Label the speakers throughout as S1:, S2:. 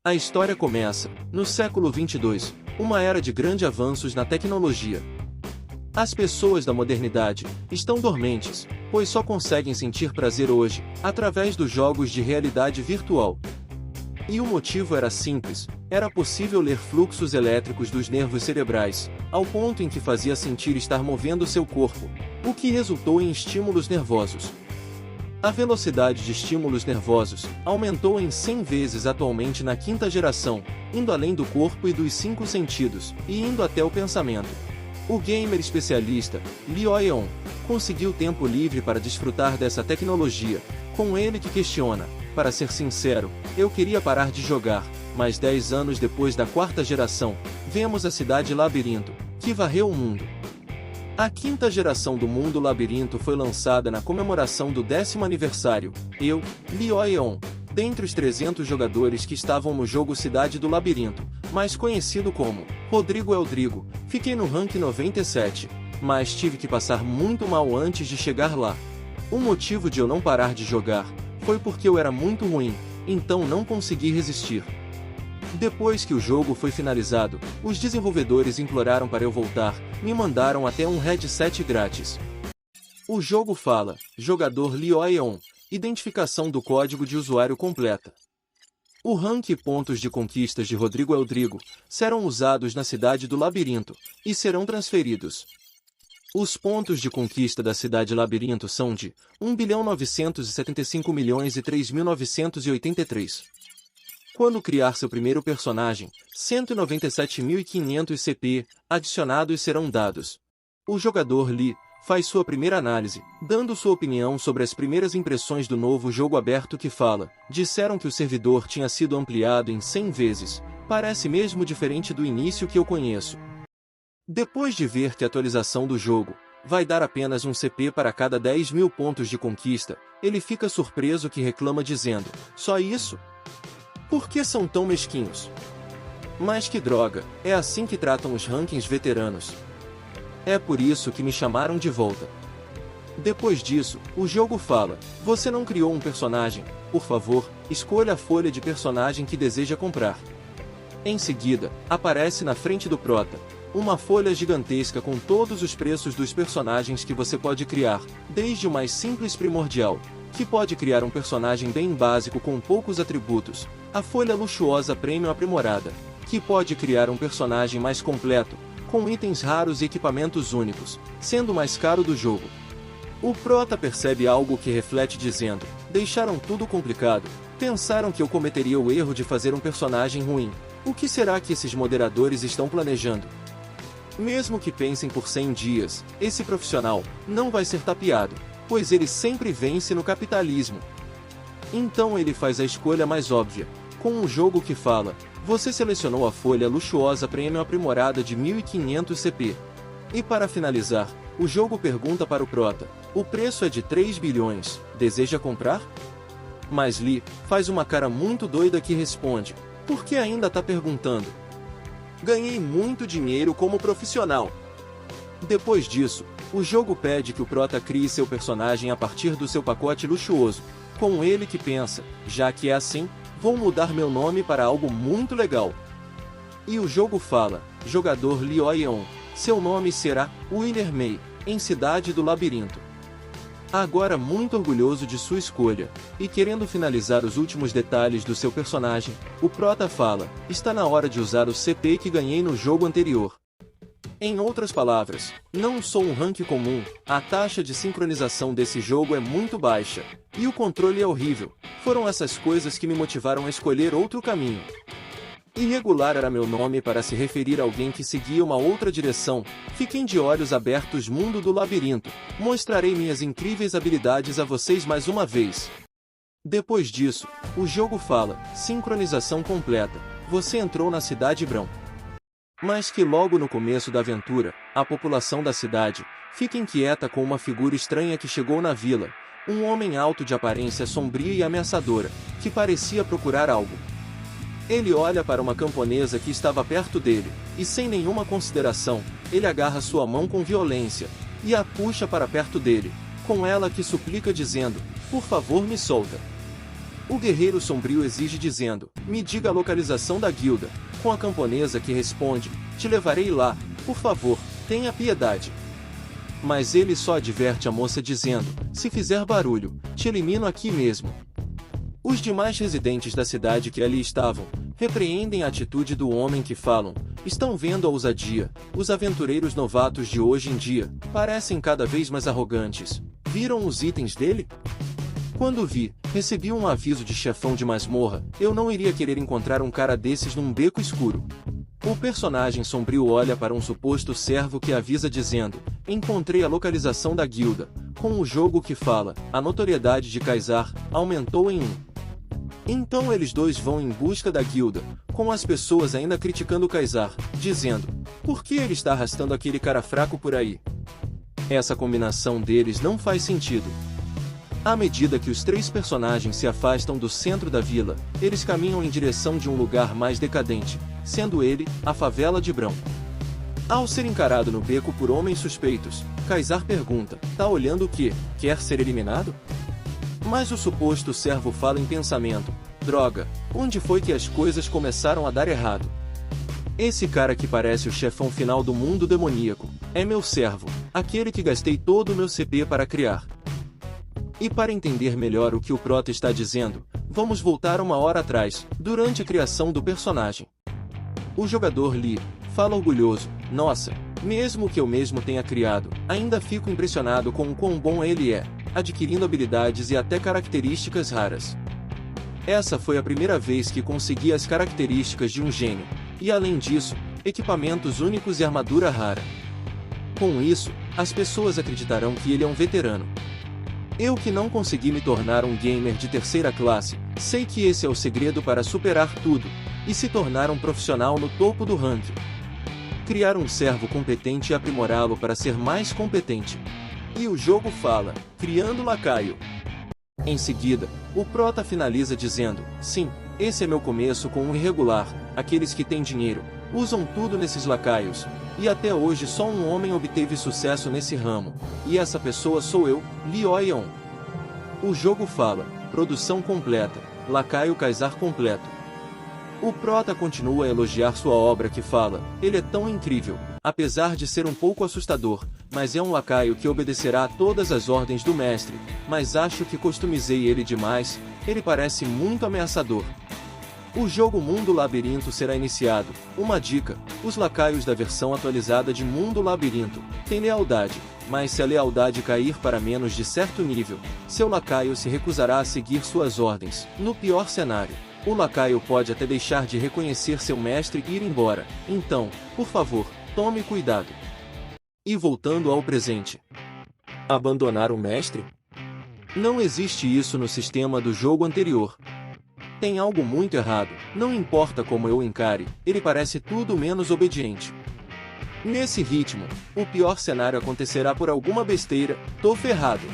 S1: A história começa, no século 22, uma era de grandes avanços na tecnologia. As pessoas da modernidade estão dormentes, pois só conseguem sentir prazer hoje, através dos jogos de realidade virtual. E o motivo era simples, era possível ler fluxos elétricos dos nervos cerebrais, ao ponto em que fazia sentir estar movendo seu corpo, o que resultou em estímulos nervosos. A velocidade de estímulos nervosos aumentou em 100 vezes atualmente na quinta geração, indo além do corpo e dos 5 sentidos, e indo até o pensamento. O gamer especialista, Lee Oyeon, conseguiu tempo livre para desfrutar dessa tecnologia, com ele que questiona: para ser sincero, eu queria parar de jogar, mas 10 anos depois da quarta geração, vemos a cidade Labirinto, que varreu o mundo. A quinta geração do Mundo Labirinto foi lançada na comemoração do 10º aniversário. Eu, Lee Oyeon, dentre os 300 jogadores que estavam no jogo Cidade do Labirinto, mais conhecido como Rodrigo Eldrigo, fiquei no rank 97, mas tive que passar muito mal antes de chegar lá. O motivo de eu não parar de jogar foi porque eu era muito ruim, então não consegui resistir. Depois que o jogo foi finalizado, os desenvolvedores imploraram para eu voltar, me mandaram até um headset grátis. O jogo fala: jogador Lee Oyeon, identificação do código de usuário completa. O rank e pontos de conquistas de Rodrigo Eldrigo serão usados na Cidade do Labirinto, e serão transferidos. Os pontos de conquista da Cidade Labirinto são de 1.975.003.983. Quando criar seu primeiro personagem, 197.500 CP adicionados serão dados. O jogador Lee faz sua primeira análise, dando sua opinião sobre as primeiras impressões do novo jogo aberto que fala: disseram que o servidor tinha sido ampliado em 100 vezes, parece mesmo diferente do início que eu conheço. Depois de ver que a atualização do jogo vai dar apenas um CP para cada 10.000 pontos de conquista, ele fica surpreso que reclama dizendo: só isso? Por que são tão mesquinhos? Mas que droga, é assim que tratam os rankings veteranos. É por isso que me chamaram de volta. Depois disso, o jogo fala: você não criou um personagem, por favor, escolha a folha de personagem que deseja comprar. Em seguida, aparece na frente do prota uma folha gigantesca com todos os preços dos personagens que você pode criar, desde o mais simples primordial, que pode criar um personagem bem básico com poucos atributos, a folha luxuosa Premium aprimorada, que pode criar um personagem mais completo, com itens raros e equipamentos únicos, sendo o mais caro do jogo. O prota percebe algo que reflete dizendo: deixaram tudo complicado, pensaram que eu cometeria o erro de fazer um personagem ruim. O que será que esses moderadores estão planejando? Mesmo que pensem por 100 dias, esse profissional não vai ser tapeado, pois ele sempre vence no capitalismo. Então ele faz a escolha mais óbvia, com um jogo que fala: você selecionou a folha luxuosa Premium aprimorada de 1.500 CP. E para finalizar, o jogo pergunta para o prota: o preço é de 3 bilhões, deseja comprar? Mas Lee faz uma cara muito doida que responde: por que ainda tá perguntando? Ganhei muito dinheiro como profissional. Depois disso, o jogo pede que o prota crie seu personagem a partir do seu pacote luxuoso, com ele que pensa: já que é assim, vou mudar meu nome para algo muito legal. E o jogo fala: jogador Lee Oyeon, seu nome será Winner Mei, em Cidade do Labirinto. Agora muito orgulhoso de sua escolha, e querendo finalizar os últimos detalhes do seu personagem, o prota fala: está na hora de usar o CP que ganhei no jogo anterior. Em outras palavras, não sou um rank comum, a taxa de sincronização desse jogo é muito baixa, e o controle é horrível. Foram essas coisas que me motivaram a escolher outro caminho. Irregular era meu nome para se referir a alguém que seguia uma outra direção. Fiquem de olhos abertos, Mundo do Labirinto. Mostrarei minhas incríveis habilidades a vocês mais uma vez. Depois disso, o jogo fala: sincronização completa. Você entrou na Cidade Brão. Mas que logo no começo da aventura, a população da cidade fica inquieta com uma figura estranha que chegou na vila. Um homem alto de aparência sombria e ameaçadora, que parecia procurar algo. Ele olha para uma camponesa que estava perto dele, e sem nenhuma consideração, ele agarra sua mão com violência, e a puxa para perto dele, com ela que suplica dizendo: por favor me solta. O guerreiro sombrio exige dizendo, me diga a localização da guilda, com a camponesa que responde, te levarei lá, por favor, tenha piedade. Mas ele só adverte a moça dizendo, se fizer barulho, te elimino aqui mesmo. Os demais residentes da cidade que ali estavam, repreendem a atitude do homem que falam, estão vendo a ousadia, os aventureiros novatos de hoje em dia, parecem cada vez mais arrogantes. Viram os itens dele? Quando vi, recebi um aviso de chefão de masmorra, eu não iria querer encontrar um cara desses num beco escuro. O personagem sombrio olha para um suposto servo que avisa dizendo, encontrei a localização da guilda, com o jogo que fala, a notoriedade de Kaysar aumentou em 1. Então eles dois vão em busca da guilda, com as pessoas ainda criticando Kaysar, dizendo, por que ele está arrastando aquele cara fraco por aí? Essa combinação deles não faz sentido. À medida que os três personagens se afastam do centro da vila, eles caminham em direção de um lugar mais decadente, sendo ele, a favela de Brão. Ao ser encarado no beco por homens suspeitos, Kaysar pergunta, tá olhando o quê? Quer ser eliminado? Mas o suposto servo fala em pensamento, droga, onde foi que as coisas começaram a dar errado? Esse cara que parece o chefão final do mundo demoníaco, é meu servo, aquele que gastei todo o meu CP para criar. E para entender melhor o que o Prota está dizendo, vamos voltar uma hora atrás, durante a criação do personagem. O jogador Lee fala orgulhoso, nossa, mesmo que eu mesmo tenha criado, ainda fico impressionado com o quão bom ele é, adquirindo habilidades e até características raras. Essa foi a primeira vez que consegui as características de um gênio, e além disso, equipamentos únicos e armadura rara. Com isso, as pessoas acreditarão que ele é um veterano. Eu que não consegui me tornar um gamer de terceira classe, sei que esse é o segredo para superar tudo, e se tornar um profissional no topo do ranking. Criar um servo competente e aprimorá-lo para ser mais competente. E o jogo fala, criando lacaio. Em seguida, o Prota finaliza dizendo, sim, esse é meu começo com um irregular, aqueles que têm dinheiro, usam tudo nesses lacaios, e até hoje só um homem obteve sucesso nesse ramo, e essa pessoa sou eu, Lioyeon. O jogo fala, produção completa, lacaio Kaysar completo. O Prota continua a elogiar sua obra que fala, ele é tão incrível, apesar de ser um pouco assustador, mas é um lacaio que obedecerá a todas as ordens do mestre, mas acho que customizei ele demais, ele parece muito ameaçador. O jogo Mundo Labirinto será iniciado. Uma dica, os lacaios da versão atualizada de Mundo Labirinto têm lealdade, mas se a lealdade cair para menos de certo nível, seu lacaio se recusará a seguir suas ordens. No pior cenário, o lacaio pode até deixar de reconhecer seu mestre e ir embora, então, por favor, tome cuidado. E voltando ao presente. Abandonar o mestre? Não existe isso no sistema do jogo anterior. Tem algo muito errado, não importa como eu encare, ele parece tudo menos obediente. Nesse ritmo, o pior cenário acontecerá por alguma besteira, tô ferrado.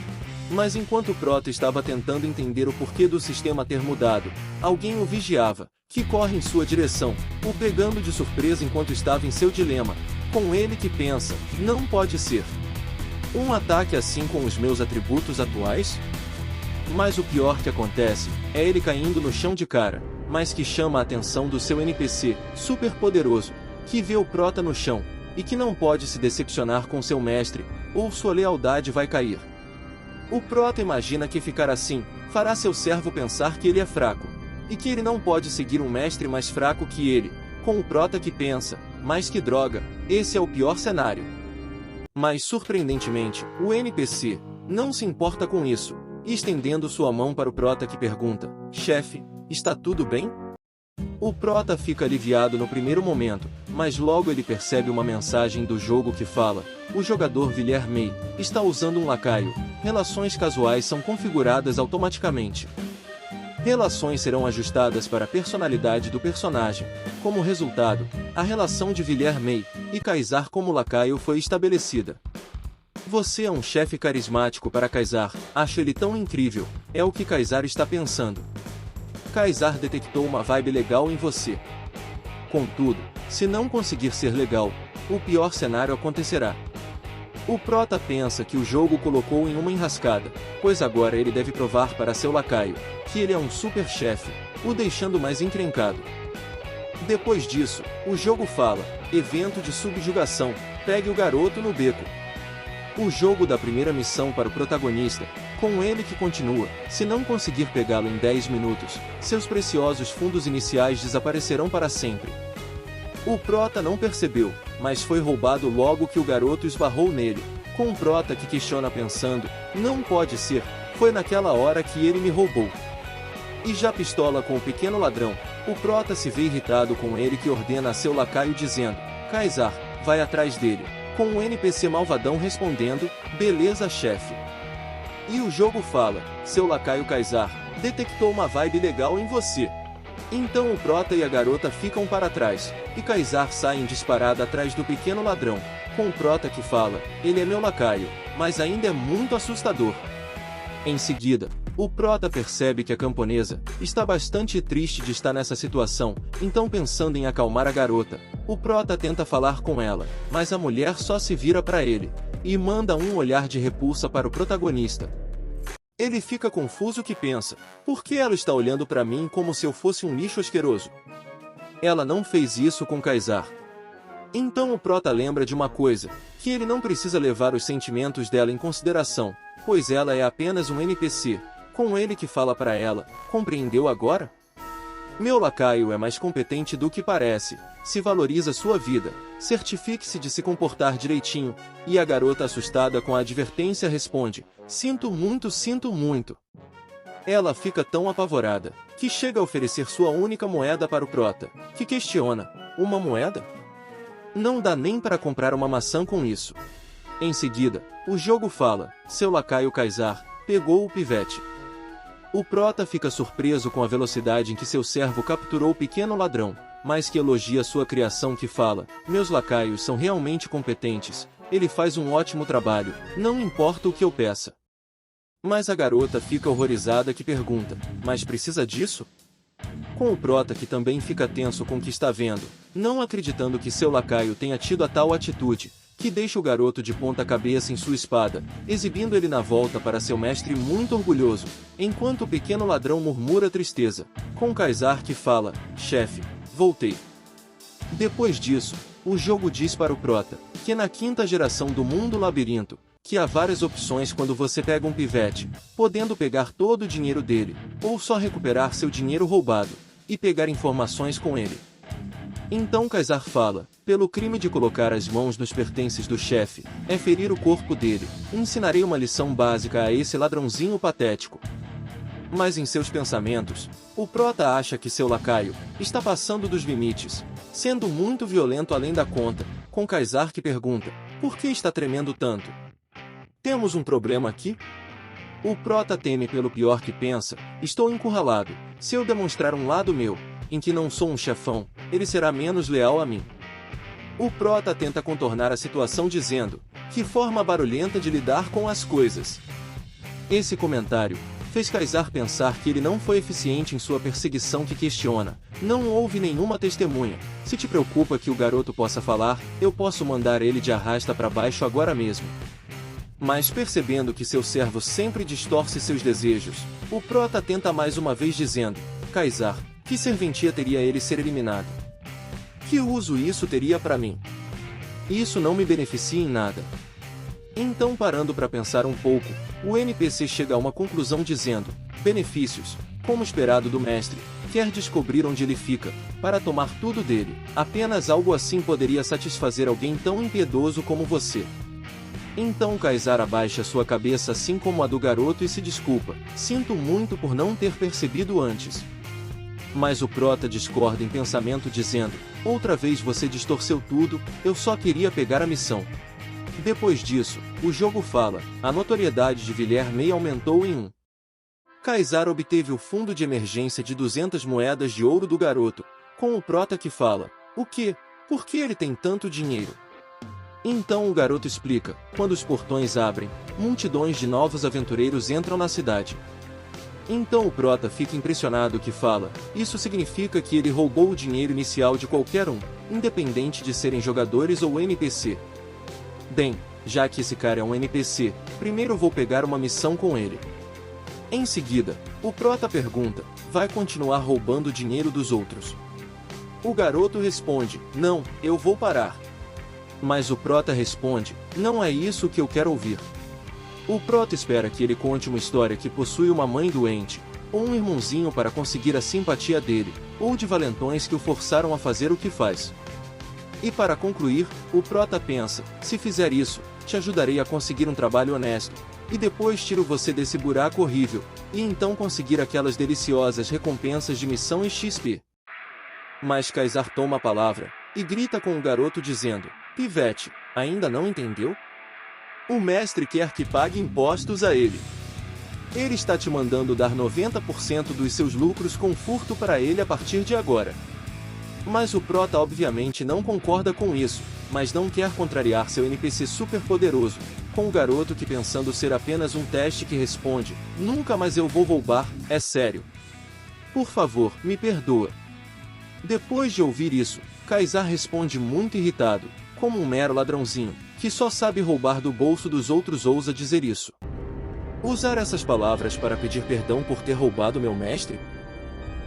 S1: Mas enquanto o Prota estava tentando entender o porquê do sistema ter mudado, alguém o vigiava, que corre em sua direção, o pegando de surpresa enquanto estava em seu dilema, com ele que pensa, não pode ser. Um ataque assim com os meus atributos atuais? Mas o pior que acontece, é ele caindo no chão de cara, mas que chama a atenção do seu NPC, super poderoso, que vê o Prota no chão, e que não pode se decepcionar com seu mestre, ou sua lealdade vai cair. O Prota imagina que ficar assim, fará seu servo pensar que ele é fraco, e que ele não pode seguir um mestre mais fraco que ele, com o Prota que pensa, mas que droga, esse é o pior cenário. Mas surpreendentemente, o NPC não se importa com isso, estendendo sua mão para o Prota que pergunta, chefe, está tudo bem? O Prota fica aliviado no primeiro momento, mas logo ele percebe uma mensagem do jogo que fala, o jogador Villermei está usando um lacaio, relações casuais são configuradas automaticamente. Relações serão ajustadas para a personalidade do personagem. Como resultado, a relação de Villermei e Kaysar como lacaio foi estabelecida. Você é um chefe carismático para Kaysar, acho ele tão incrível, é o que Kaysar está pensando. Kaysar detectou uma vibe legal em você. Contudo, se não conseguir ser legal, o pior cenário acontecerá. O prota pensa que o jogo colocou em uma enrascada, pois agora ele deve provar para seu lacaio que ele é um super chefe, o deixando mais encrencado. Depois disso, o jogo fala: evento de subjugação, pegue o garoto no beco. O jogo dá a primeira missão para o protagonista, com ele que continua. Se não conseguir pegá-lo em 10 minutos, seus preciosos fundos iniciais desaparecerão para sempre. O prota não percebeu, mas foi roubado logo que o garoto esbarrou nele, com o prota que questiona pensando: não pode ser, foi naquela hora que ele me roubou. E já pistola com o pequeno ladrão, o prota se vê irritado com ele que ordena a seu lacaio dizendo: Kaysar, vai atrás dele, com o NPC malvadão respondendo: beleza, chefe. E o jogo fala: seu lacaio Kaysar detectou uma vibe legal em você. Então o prota e a garota ficam para trás, e Kaysar sai em disparada atrás do pequeno ladrão, com o prota que fala: ele é meu lacaio, mas ainda é muito assustador. Em seguida, o prota percebe que a camponesa está bastante triste de estar nessa situação, então pensando em acalmar a garota, o prota tenta falar com ela, mas a mulher só se vira para ele, e manda um olhar de repulsa para o protagonista. Ele fica confuso que pensa: por que ela está olhando para mim como se eu fosse um lixo asqueroso? Ela não fez isso com Kaysar. Então o prota lembra de uma coisa, que ele não precisa levar os sentimentos dela em consideração, pois ela é apenas um NPC, com ele que fala para ela: compreendeu agora? Meu lacaio é mais competente do que parece, se valoriza sua vida, certifique-se de se comportar direitinho, e a garota assustada com a advertência responde: sinto muito, sinto muito. Ela fica tão apavorada, que chega a oferecer sua única moeda para o prota, que questiona: uma moeda? Não dá nem para comprar uma maçã com isso. Em seguida, o jogo fala: seu lacaio Kaysar pegou o pivete. O prota fica surpreso com a velocidade em que seu servo capturou o pequeno ladrão, mas que elogia sua criação que fala: meus lacaios são realmente competentes, ele faz um ótimo trabalho, não importa o que eu peça. Mas a garota fica horrorizada que pergunta: mas precisa disso? Com o prota que também fica tenso com o que está vendo, não acreditando que seu lacaio tenha tido a tal atitude, que deixa o garoto de ponta cabeça em sua espada, exibindo ele na volta para seu mestre muito orgulhoso, enquanto o pequeno ladrão murmura tristeza, com Kaysar que fala: chefe, voltei. Depois disso, o jogo diz para o prota, que na quinta geração do mundo labirinto, que há várias opções quando você pega um pivete, podendo pegar todo o dinheiro dele, ou só recuperar seu dinheiro roubado, e pegar informações com ele. Então Kaysar fala: pelo crime de colocar as mãos nos pertences do chefe, é ferir o corpo dele, ensinarei uma lição básica a esse ladrãozinho patético. Mas em seus pensamentos, o prota acha que seu lacaio está passando dos limites, sendo muito violento além da conta, com Kaysar que pergunta: por que está tremendo tanto? Temos um problema aqui? O prota teme pelo pior que pensa: estou encurralado, se eu demonstrar um lado meu, em que não sou um chefão, ele será menos leal a mim. O prota tenta contornar a situação dizendo: que forma barulhenta de lidar com as coisas. Esse comentário fez Kaysar pensar que ele não foi eficiente em sua perseguição que questiona: não houve nenhuma testemunha, se te preocupa que o garoto possa falar, eu posso mandar ele de arrasta para baixo agora mesmo. Mas percebendo que seu servo sempre distorce seus desejos, o prota tenta mais uma vez dizendo: Kaysar, que serventia teria ele ser eliminado? Que uso isso teria para mim? Isso não me beneficia em nada. Então, parando para pensar um pouco, o NPC chega a uma conclusão dizendo: benefícios, como esperado do mestre, quer descobrir onde ele fica, para tomar tudo dele, apenas algo assim poderia satisfazer alguém tão impiedoso como você. Então Kaysar abaixa sua cabeça assim como a do garoto e se desculpa: sinto muito por não ter percebido antes. Mas o prota discorda em pensamento dizendo: outra vez você distorceu tudo, eu só queria pegar a missão. Depois disso, o jogo fala: a notoriedade de Villermei aumentou em 1. Kaysar obteve o fundo de emergência de 200 moedas de ouro do garoto, com o prota que fala: o quê? Por que ele tem tanto dinheiro? Então o garoto explica: quando os portões abrem, multidões de novos aventureiros entram na cidade. Então o prota fica impressionado que fala: isso significa que ele roubou o dinheiro inicial de qualquer um, independente de serem jogadores ou NPC. Bem, já que esse cara é um NPC, primeiro vou pegar uma missão com ele. Em seguida, o prota pergunta, vai continuar roubando dinheiro dos outros? O garoto responde, não, eu vou parar. Mas o prota responde, não é isso que eu quero ouvir. O prota espera que ele conte uma história que possui uma mãe doente, ou um irmãozinho para conseguir a simpatia dele, ou de valentões que o forçaram a fazer o que faz. E para concluir, o prota pensa, se fizer isso, te ajudarei a conseguir um trabalho honesto, e depois tiro você desse buraco horrível, e então conseguir aquelas deliciosas recompensas de missão e XP. Mas Kaysar toma a palavra, e grita com o garoto dizendo, Pivete, ainda não entendeu? O mestre quer que pague impostos a ele. Ele está te mandando dar 90% dos seus lucros com furto para ele a partir de agora. Mas o prota obviamente não concorda com isso, mas não quer contrariar seu NPC super poderoso, com o garoto que pensando ser apenas um teste que responde, nunca mais eu vou roubar, é sério. Por favor, me perdoa. Depois de ouvir isso, Kaysar responde muito irritado, como um mero ladrãozinho, que só sabe roubar do bolso dos outros ousa dizer isso. Usar essas palavras para pedir perdão por ter roubado meu mestre?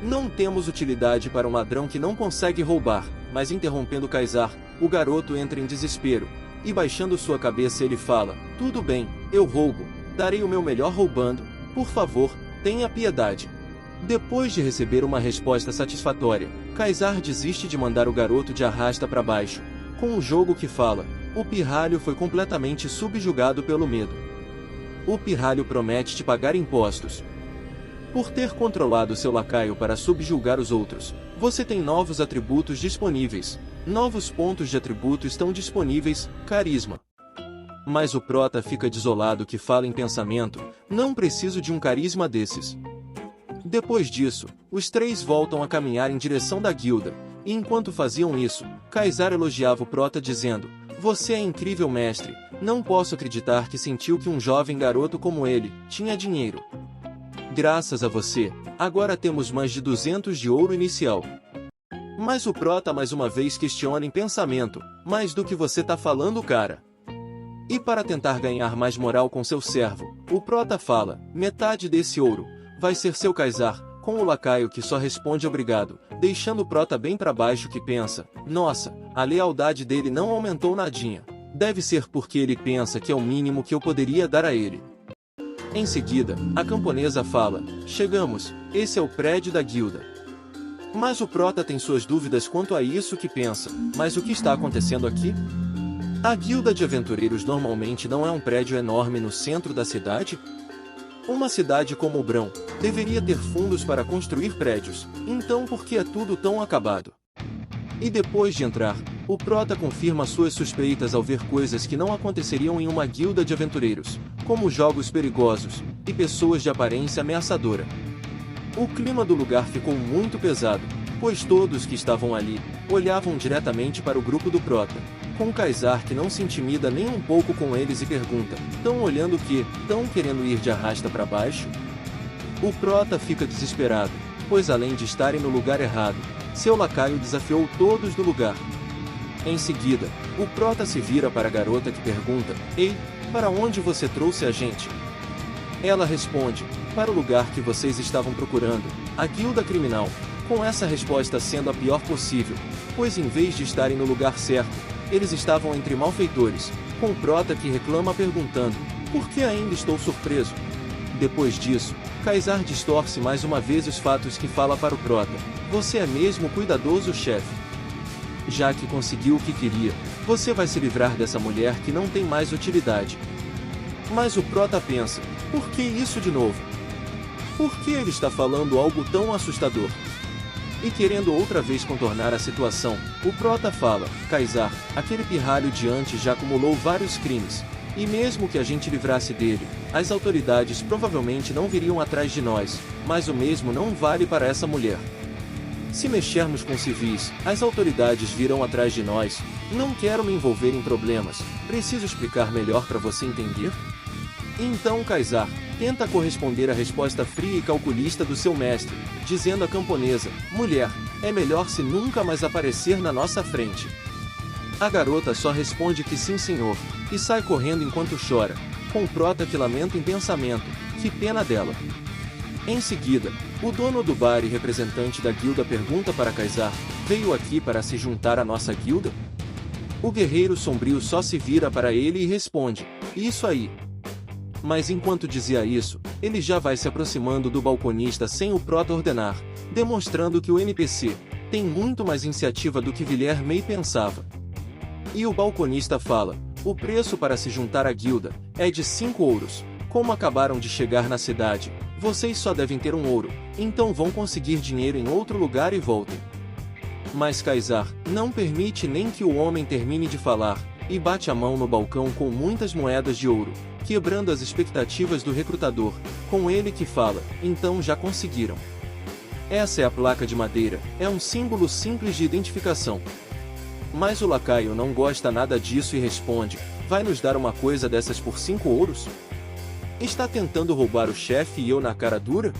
S1: Não temos utilidade para um ladrão que não consegue roubar, mas interrompendo Kaysar, o garoto entra em desespero, e baixando sua cabeça ele fala, tudo bem, eu roubo, darei o meu melhor roubando, por favor, tenha piedade. Depois de receber uma resposta satisfatória, Kaysar desiste de mandar o garoto de arrasta para baixo, com um jogo que fala, o pirralho foi completamente subjugado pelo medo. O pirralho promete te pagar impostos. Por ter controlado seu lacaio para subjugar os outros, você tem novos atributos disponíveis. Novos pontos de atributo estão disponíveis, carisma. Mas o prota fica desolado que fala em pensamento, não preciso de um carisma desses. Depois disso, os três voltam a caminhar em direção da guilda, e enquanto faziam isso, Kaysar elogiava o prota dizendo, você é incrível mestre, não posso acreditar que sentiu que um jovem garoto como ele, tinha dinheiro. Graças a você, agora temos mais de 200 de ouro inicial. Mas o prota mais uma vez questiona em pensamento, mais do que você tá falando cara. E para tentar ganhar mais moral com seu servo, o prota fala, metade desse ouro, vai ser seu Kaysar, com o lacaio que só responde obrigado, deixando o prota bem para baixo que pensa, nossa, a lealdade dele não aumentou nadinha. Deve ser porque ele pensa que é o mínimo que eu poderia dar a ele. Em seguida, a camponesa fala, chegamos, esse é o prédio da guilda. Mas o prota tem suas dúvidas quanto a isso que pensa, mas o que está acontecendo aqui? A guilda de aventureiros normalmente não é um prédio enorme no centro da cidade? Uma cidade como o Brão, deveria ter fundos para construir prédios, então por que é tudo tão acabado? E depois de entrar, o prota confirma suas suspeitas ao ver coisas que não aconteceriam em uma guilda de aventureiros, como jogos perigosos, e pessoas de aparência ameaçadora. O clima do lugar ficou muito pesado, pois todos que estavam ali, olhavam diretamente para o grupo do prota, com Kaysar que não se intimida nem um pouco com eles e pergunta, tão olhando que, tão querendo ir de arrasta para baixo? O prota fica desesperado, pois além de estarem no lugar errado, seu lacaio desafiou todos do lugar. Em seguida, o prota se vira para a garota que pergunta, ei, para onde você trouxe a gente? Ela responde, para o lugar que vocês estavam procurando, a guilda criminal, com essa resposta sendo a pior possível, pois em vez de estarem no lugar certo, eles estavam entre malfeitores, com o prota que reclama perguntando, por que ainda estou surpreso? Depois disso, Kaysar distorce mais uma vez os fatos que fala para o prota, você é mesmo cuidadoso chefe. Já que conseguiu o que queria, você vai se livrar dessa mulher que não tem mais utilidade. Mas o prota pensa, por que isso de novo? Por que ele está falando algo tão assustador? E querendo outra vez contornar a situação, o prota fala, Kaysar, aquele pirralho de antes já acumulou vários crimes, e mesmo que a gente livrasse dele, as autoridades provavelmente não viriam atrás de nós, mas o mesmo não vale para essa mulher. Se mexermos com civis, as autoridades virão atrás de nós. Não quero me envolver em problemas. Preciso explicar melhor para você entender? Então Kaysar tenta corresponder à resposta fria e calculista do seu mestre, dizendo à camponesa, mulher, é melhor se nunca mais aparecer na nossa frente. A garota só responde que sim senhor, e sai correndo enquanto chora, com o prota que lamenta em pensamento, que pena dela. Em seguida, o dono do bar e representante da guilda pergunta para Kaysar, veio aqui para se juntar à nossa guilda? O guerreiro sombrio só se vira para ele e responde, isso aí. Mas enquanto dizia isso, ele já vai se aproximando do balconista sem o prota ordenar, demonstrando que o NPC tem muito mais iniciativa do que Guilherme pensava. E o balconista fala, o preço para se juntar à guilda é de 5 ouros. Como acabaram de chegar na cidade, vocês só devem ter 1 ouro, então vão conseguir dinheiro em outro lugar e voltem. Mas Kaysar não permite nem que o homem termine de falar, e bate a mão no balcão com muitas moedas de ouro, quebrando as expectativas do recrutador, com ele que fala, então já conseguiram. Essa é a placa de madeira, é um símbolo simples de identificação. Mas o lacaio não gosta nada disso e responde, vai nos dar uma coisa dessas por 5 ouros? Está tentando roubar o chefe e eu na cara dura?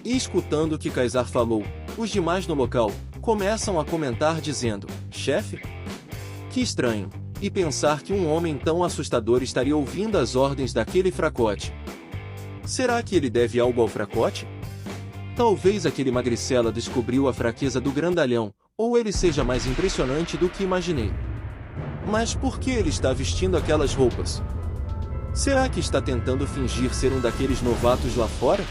S1: E escutando o que Kaysar falou, os demais no local começam a comentar dizendo, chefe? Que estranho, e pensar que um homem tão assustador estaria ouvindo as ordens daquele fracote. Será que ele deve algo ao fracote? Talvez aquele magricela descobriu a fraqueza do grandalhão, ou ele seja mais impressionante do que imaginei. Mas por que ele está vestindo aquelas roupas? Será que está tentando fingir ser um daqueles novatos lá fora?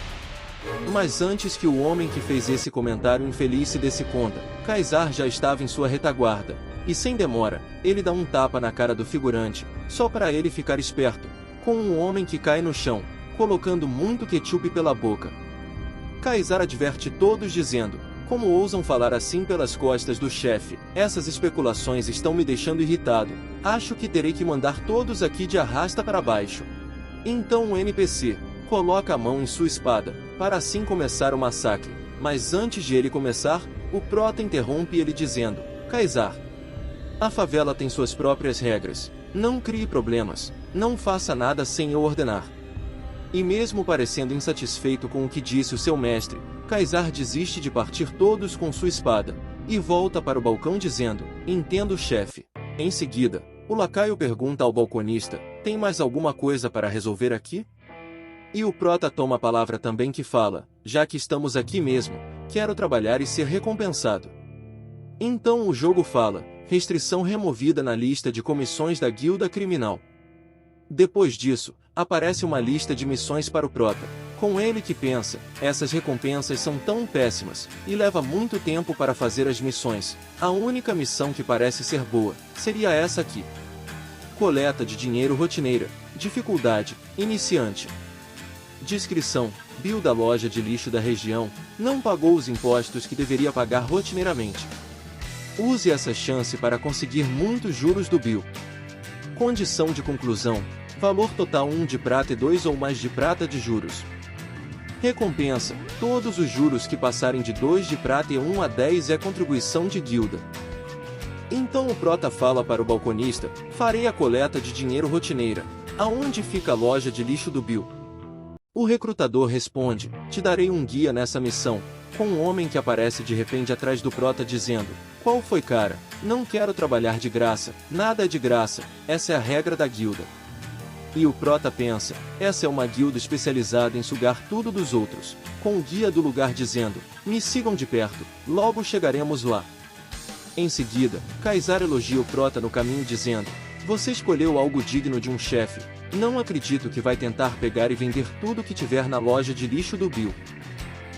S1: Mas antes que o homem que fez esse comentário infeliz se desse conta, Kaysar já estava em sua retaguarda, e sem demora, ele dá um tapa na cara do figurante, só para ele ficar esperto, com um homem que cai no chão, colocando muito ketchup pela boca. Kaysar adverte todos dizendo, como ousam falar assim pelas costas do chefe, essas especulações estão me deixando irritado, acho que terei que mandar todos aqui de arrasta para baixo. Então o NPC coloca a mão em sua espada, para assim começar o massacre, mas antes de ele começar, o prota interrompe ele dizendo, Kaysar, a favela tem suas próprias regras, não crie problemas, não faça nada sem eu ordenar. E mesmo parecendo insatisfeito com o que disse o seu mestre, Kaysar desiste de partir todos com sua espada, e volta para o balcão dizendo, entendo chefe. Em seguida, o lacaio pergunta ao balconista, tem mais alguma coisa para resolver aqui? E o prota toma a palavra também que fala, já que estamos aqui mesmo, quero trabalhar e ser recompensado. Então o jogo fala, restrição removida na lista de comissões da guilda criminal. Depois disso, aparece uma lista de missões para o prota, com ele que pensa, essas recompensas são tão péssimas, e leva muito tempo para fazer as missões, a única missão que parece ser boa, seria essa aqui. Coleta de dinheiro rotineira, dificuldade, iniciante. Descrição, Bill da loja de lixo da região, não pagou os impostos que deveria pagar rotineiramente. Use essa chance para conseguir muitos juros do Bill. Condição de conclusão, valor total 1 de prata e 2 ou mais de prata de juros. Recompensa, todos os juros que passarem de 2 de prata e 1 a 10 é contribuição de guilda. Então o prota fala para o balconista, farei a coleta de dinheiro rotineira, aonde fica a loja de lixo do Bill? O recrutador responde, te darei um guia nessa missão, com um homem que aparece de repente atrás do prota dizendo, qual foi cara, não quero trabalhar de graça, nada é de graça, essa é a regra da guilda. E o prota pensa, essa é uma guilda especializada em sugar tudo dos outros, com o guia do lugar dizendo, me sigam de perto, logo chegaremos lá. Em seguida, Kaysar elogia o prota no caminho dizendo, você escolheu algo digno de um chefe, não acredito que vai tentar pegar e vender tudo que tiver na loja de lixo do Bill.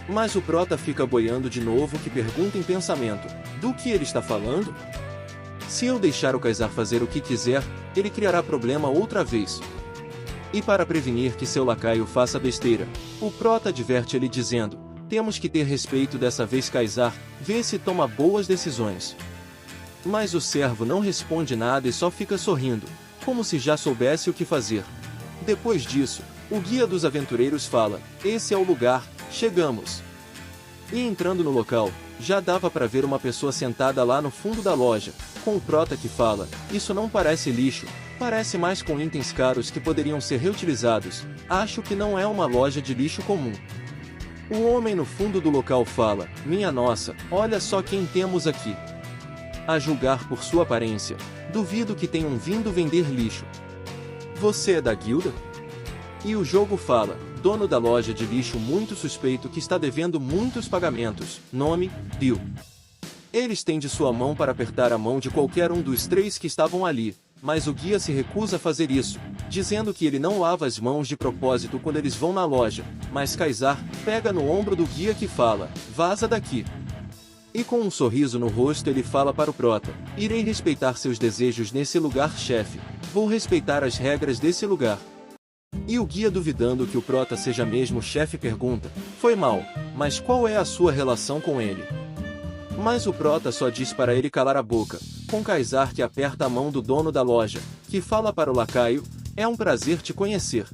S1: Mas o prota fica boiando de novo que pergunta em pensamento, do que ele está falando? Se eu deixar o Kaysar fazer o que quiser, ele criará problema outra vez. E para prevenir que seu lacaio faça besteira, o prota adverte ele dizendo, temos que ter respeito dessa vez Kaysar, vê se toma boas decisões. Mas o servo não responde nada e só fica sorrindo, como se já soubesse o que fazer. Depois disso, o guia dos aventureiros fala, esse é o lugar, chegamos. E entrando no local, já dava para ver uma pessoa sentada lá no fundo da loja, com o prota que fala, isso não parece lixo, parece mais com itens caros que poderiam ser reutilizados, acho que não é uma loja de lixo comum. O homem no fundo do local fala, minha nossa, olha só quem temos aqui. A julgar por sua aparência, duvido que tenham vindo vender lixo. Você é da guilda? E o jogo fala, dono da loja de lixo muito suspeito que está devendo muitos pagamentos, nome, Bill. Ele estende sua mão para apertar a mão de qualquer um dos 3 que estavam ali, mas o guia se recusa a fazer isso, dizendo que ele não lava as mãos de propósito quando eles vão na loja, mas Kaysar pega no ombro do guia que fala, vaza daqui. E com um sorriso no rosto ele fala para o prota, irei respeitar seus desejos nesse lugar, chefe, vou respeitar as regras desse lugar. E o guia, duvidando que o prota seja mesmo chefe, pergunta, foi mal, mas qual é a sua relação com ele? Mas o prota só diz para ele calar a boca, com Kaysar que aperta a mão do dono da loja, que fala para o lacaio, é um prazer te conhecer.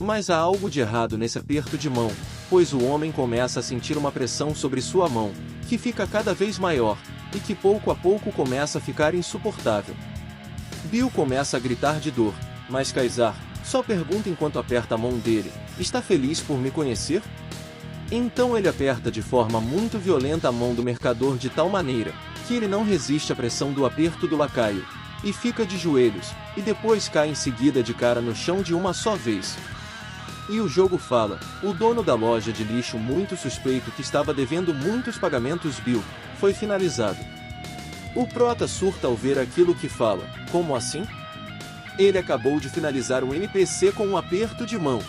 S1: Mas há algo de errado nesse aperto de mão, pois o homem começa a sentir uma pressão sobre sua mão, que fica cada vez maior, e que pouco a pouco começa a ficar insuportável. Bill começa a gritar de dor, mas Kaysar só pergunta enquanto aperta a mão dele, está feliz por me conhecer? Então ele aperta de forma muito violenta a mão do mercador de tal maneira, que ele não resiste à pressão do aperto do lacaio, e fica de joelhos, e depois cai em seguida de cara no chão de uma só vez. E o jogo fala, o dono da loja de lixo muito suspeito que estava devendo muitos pagamentos Bill, foi finalizado. O prota surta ao ver aquilo que fala, como assim? Ele acabou de finalizar o NPC com um aperto de mão.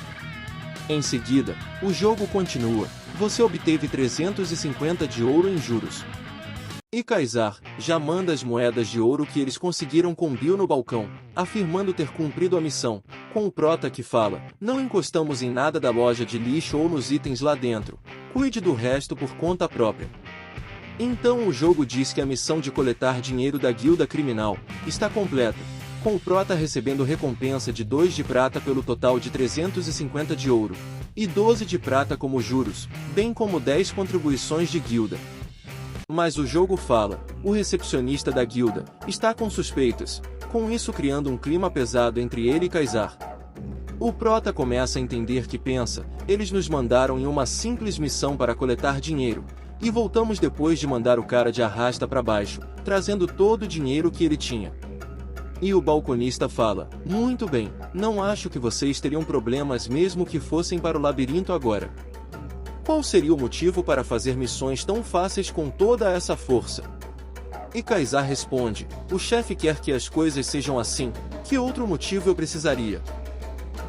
S1: Em seguida, o jogo continua, você obteve 350 de ouro em juros. E Kaysar já manda as moedas de ouro que eles conseguiram com Bill no balcão, afirmando ter cumprido a missão, com o prota que fala, não encostamos em nada da loja de lixo ou nos itens lá dentro, cuide do resto por conta própria. Então o jogo diz que a missão de coletar dinheiro da guilda criminal está completa, com o prota recebendo recompensa de 2 de prata pelo total de 350 de ouro, e 12 de prata como juros, bem como 10 contribuições de guilda. Mas o jogo fala, o recepcionista da guilda está com suspeitas, com isso criando um clima pesado entre ele e Kaysar. O prota começa a entender que pensa, eles nos mandaram em uma simples missão para coletar dinheiro, e voltamos depois de mandar o cara de arrasta para baixo, trazendo todo o dinheiro que ele tinha. E o balconista fala, muito bem, não acho que vocês teriam problemas mesmo que fossem para o labirinto agora. Qual seria o motivo para fazer missões tão fáceis com toda essa força? E Kaysar responde, o chefe quer que as coisas sejam assim, que outro motivo eu precisaria?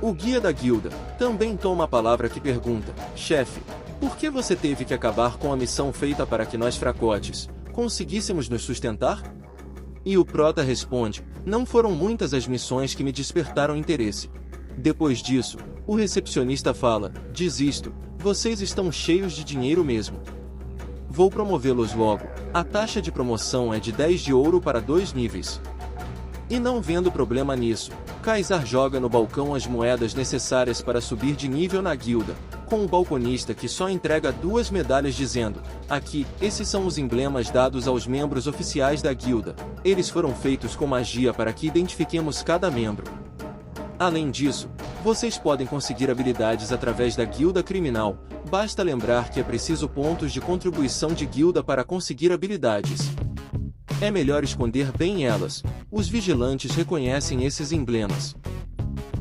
S1: O guia da guilda também toma a palavra que pergunta, chefe, por que você teve que acabar com a missão feita para que nós fracotes conseguíssemos nos sustentar? E o prota responde, não foram muitas as missões que me despertaram interesse. Depois disso, o recepcionista fala, desisto, vocês estão cheios de dinheiro mesmo. Vou promovê-los logo, a taxa de promoção é de 10 de ouro para 2 níveis. E não vendo problema nisso, Kaysar joga no balcão as moedas necessárias para subir de nível na guilda, com o balconista que só entrega 2 medalhas dizendo, aqui, esses são os emblemas dados aos membros oficiais da guilda, eles foram feitos com magia para que identifiquemos cada membro. Além disso, vocês podem conseguir habilidades através da guilda criminal, basta lembrar que é preciso pontos de contribuição de guilda para conseguir habilidades. É melhor esconder bem elas, os vigilantes reconhecem esses emblemas.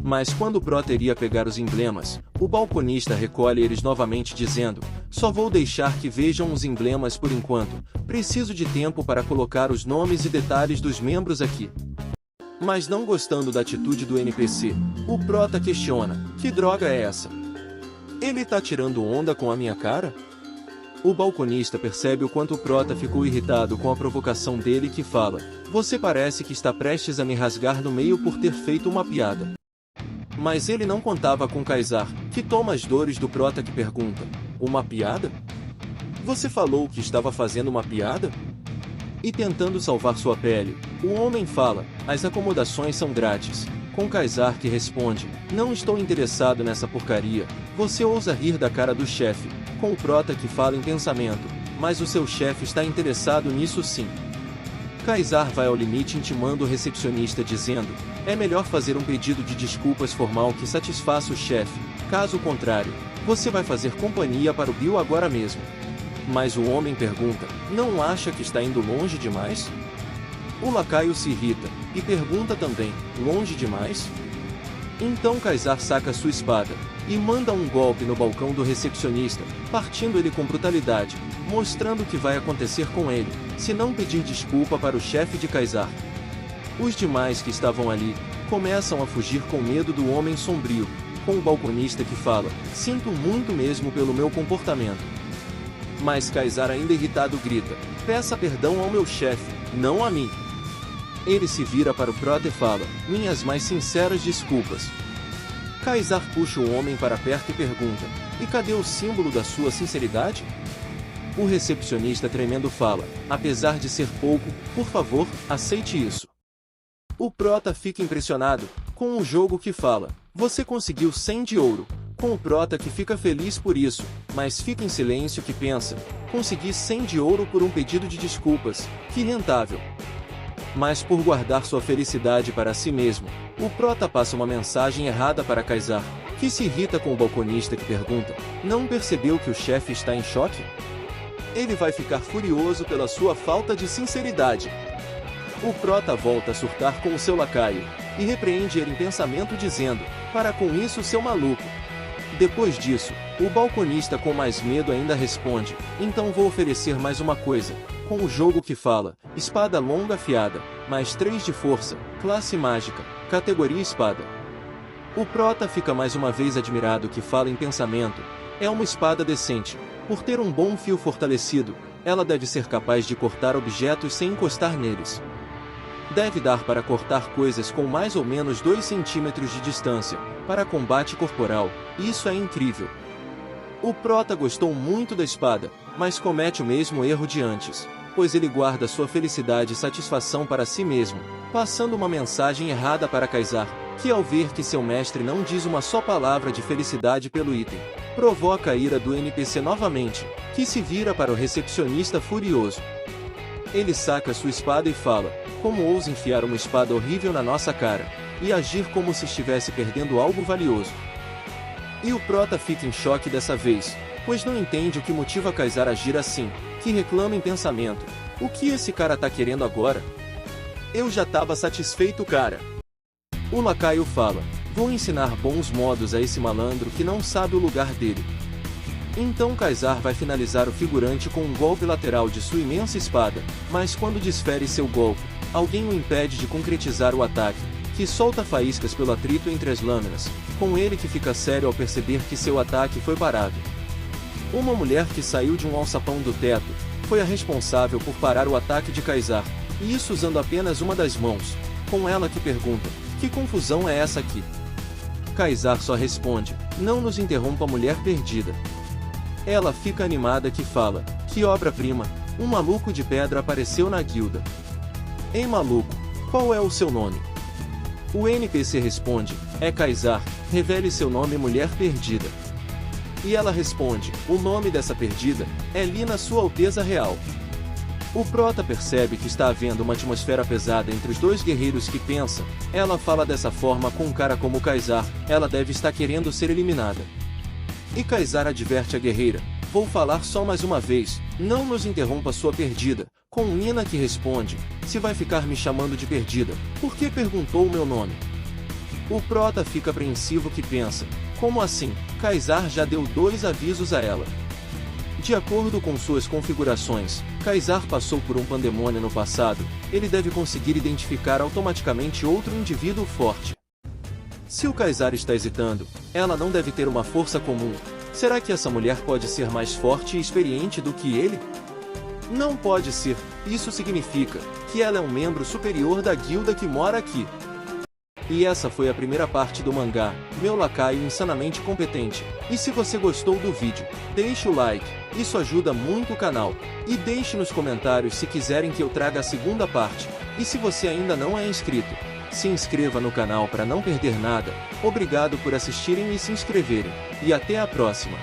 S1: Mas quando o prota iria pegar os emblemas, o balconista recolhe eles novamente dizendo, só vou deixar que vejam os emblemas por enquanto, preciso de tempo para colocar os nomes e detalhes dos membros aqui. Mas não gostando da atitude do NPC, o prota questiona, que droga é essa? Ele tá tirando onda com a minha cara? O balconista percebe o quanto o prota ficou irritado com a provocação dele que fala, você parece que está prestes a me rasgar no meio por ter feito uma piada. Mas ele não contava com Kaysar, que toma as dores do prota que pergunta, uma piada? Você falou que estava fazendo uma piada? E tentando salvar sua pele, o homem fala, as acomodações são grátis. Com Kaysar que responde, não estou interessado nessa porcaria, você ousa rir da cara do chefe, com o prota que fala em pensamento, mas o seu chefe está interessado nisso sim. Kaysar vai ao limite intimando o recepcionista dizendo, é melhor fazer um pedido de desculpas formal que satisfaça o chefe, caso contrário, você vai fazer companhia para o Bill agora mesmo. Mas o homem pergunta, não acha que está indo longe demais? O lacaio se irrita, e pergunta também, longe demais? Então Kaysar saca sua espada, e manda um golpe no balcão do recepcionista, partindo ele com brutalidade, mostrando o que vai acontecer com ele, se não pedir desculpa para o chefe de Kaysar. Os demais que estavam ali, começam a fugir com medo do homem sombrio, com o balconista que fala, sinto muito mesmo pelo meu comportamento. Mas Kaysar ainda irritado grita, peça perdão ao meu chefe, não a mim. Ele se vira para o prota e fala, minhas mais sinceras desculpas. Kaysar puxa o homem para perto e pergunta, e cadê o símbolo da sua sinceridade? O recepcionista tremendo fala, apesar de ser pouco, por favor, aceite isso. O prota fica impressionado, com o jogo que fala, você conseguiu 100 de ouro, com o prota que fica feliz por isso, mas fica em silêncio que pensa, consegui 100 de ouro por um pedido de desculpas, que rentável. Mas por guardar sua felicidade para si mesmo, o prota passa uma mensagem errada para Kaysar, que se irrita com o balconista que pergunta, não percebeu que o chefe está em choque? Ele vai ficar furioso pela sua falta de sinceridade. O prota volta a surtar com o seu lacaio, e repreende ele em pensamento dizendo, para com isso seu maluco. Depois disso, o balconista com mais medo ainda responde, então vou oferecer mais uma coisa, com o jogo que fala, espada longa afiada, mais 3 de força, classe mágica, categoria espada. O prota fica mais uma vez admirado que fala em pensamento, é uma espada decente, por ter um bom fio fortalecido, ela deve ser capaz de cortar objetos sem encostar neles. Deve dar para cortar coisas com mais ou menos 2 centímetros de distância, para combate corporal, isso é incrível. O prota gostou muito da espada, mas comete o mesmo erro de antes, pois ele guarda sua felicidade e satisfação para si mesmo, passando uma mensagem errada para Kaysar, que ao ver que seu mestre não diz uma só palavra de felicidade pelo item, provoca a ira do NPC novamente, que se vira para o recepcionista furioso. Ele saca sua espada e fala, como ousa enfiar uma espada horrível na nossa cara, e agir como se estivesse perdendo algo valioso. E o prota fica em choque dessa vez, pois não entende o que motiva Kaysar a agir assim, que reclama em pensamento, o que esse cara tá querendo agora? Eu já tava satisfeito cara. O lacaio fala, vou ensinar bons modos a esse malandro que não sabe o lugar dele. Então Kaysar vai finalizar o figurante com um golpe lateral de sua imensa espada, mas quando desfere seu golpe, alguém o impede de concretizar o ataque, que solta faíscas pelo atrito entre as lâminas, com ele que fica sério ao perceber que seu ataque foi parado. Uma mulher que saiu de um alçapão do teto, foi a responsável por parar o ataque de Kaysar, e isso usando apenas uma das mãos, com ela que pergunta, que confusão é essa aqui? Kaysar só responde, não nos interrompa mulher perdida. Ela fica animada que fala, que obra-prima, um maluco de pedra apareceu na guilda. Ei maluco, qual é o seu nome? O NPC responde, é Kaysar, revele seu nome mulher perdida. E ela responde, o nome dessa perdida, é Lina Sua Alteza Real. O prota percebe que está havendo uma atmosfera pesada entre os dois guerreiros que pensa, ela fala dessa forma com um cara como Kaysar, ela deve estar querendo ser eliminada. E Kaysar adverte a guerreira, vou falar só mais uma vez, não nos interrompa sua perdida, com Nina que responde, se vai ficar me chamando de perdida, por que perguntou o meu nome? O prota fica apreensivo que pensa, como assim, Kaysar já deu 2 avisos a ela. De acordo com suas configurações, Kaysar passou por um pandemônio no passado, ele deve conseguir identificar automaticamente outro indivíduo forte. Se o Kaysar está hesitando, ela não deve ter uma força comum. Será que essa mulher pode ser mais forte e experiente do que ele? Não pode ser, isso significa que ela é um membro superior da guilda que mora aqui. E essa foi a primeira parte do mangá, Meu Lacaio Insanamente Competente. E se você gostou do vídeo, deixe o like, isso ajuda muito o canal. E deixe nos comentários se quiserem que eu traga a segunda parte. E se você ainda não é inscrito, se inscreva no canal para não perder nada. Obrigado por assistirem e se inscreverem. E até a próxima.